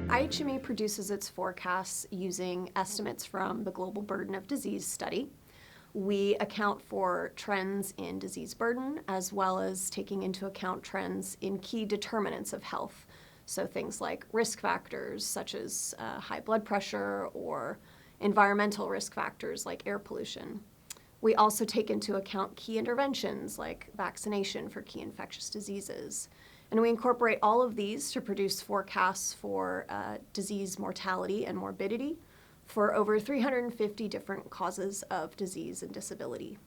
IHME produces its forecasts using estimates from the Global Burden of Disease study. We account for trends in disease burden as well as taking into account trends in key determinants of health. So things like risk factors such as high blood pressure or environmental risk factors like air pollution. We also take into account key interventions like vaccination for key infectious diseases. And we incorporate all of these to produce forecasts for disease mortality and morbidity for over 350 different causes of disease and disability.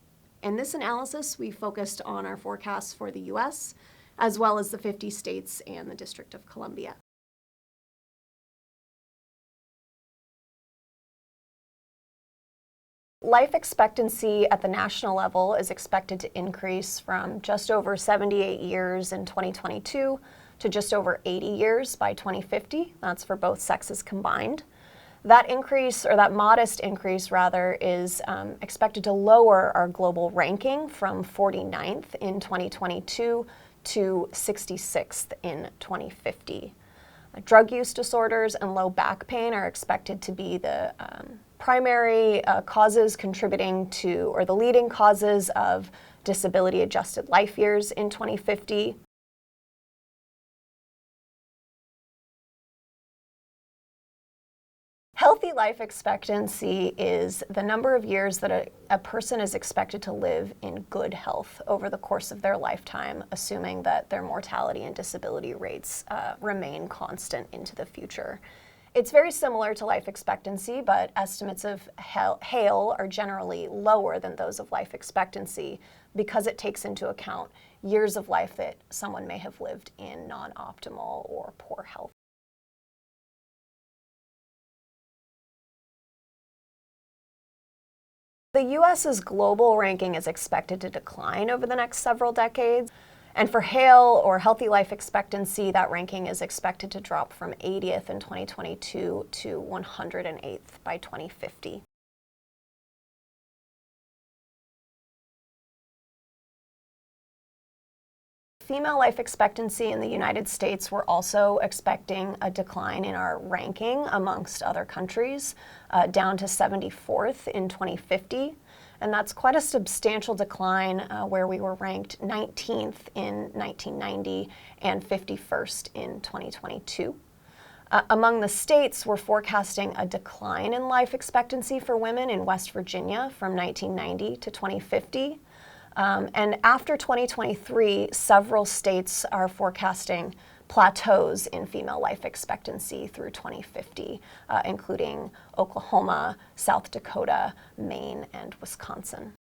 In this analysis, we focused on our forecasts for the US, as well as the 50 states and the District of Columbia. Life expectancy at the national level is expected to increase from just over 78 years in 2022 to just over 80 years by 2050. That's for both sexes combined. That increase, or that modest increase rather, is expected to lower our global ranking from 49th in 2022 to 66th in 2050. Drug use disorders and low back pain are expected to be the primary causes contributing to, or the leading causes of disability-adjusted life years in 2050. Healthy life expectancy is the number of years that a person is expected to live in good health over the course of their lifetime, assuming that their mortality and disability rates remain constant into the future. It's very similar to life expectancy, but estimates of HALE are generally lower than those of life expectancy because it takes into account years of life that someone may have lived in non-optimal or poor health. The U.S.'s global ranking is expected to decline over the next several decades. And for HALE, or healthy life expectancy, that ranking is expected to drop from 80th in 2022 to 108th by 2050. Female life expectancy in the United States, we're also expecting a decline in our ranking amongst other countries, down to 74th in 2050. And that's quite a substantial decline where we were ranked 19th in 1990 and 51st in 2022. Among the states, we're forecasting a decline in life expectancy for women in West Virginia from 1990 to 2050. And after 2023, several states are forecasting plateaus in female life expectancy through 2050, including Oklahoma, South Dakota, Maine, and Wisconsin.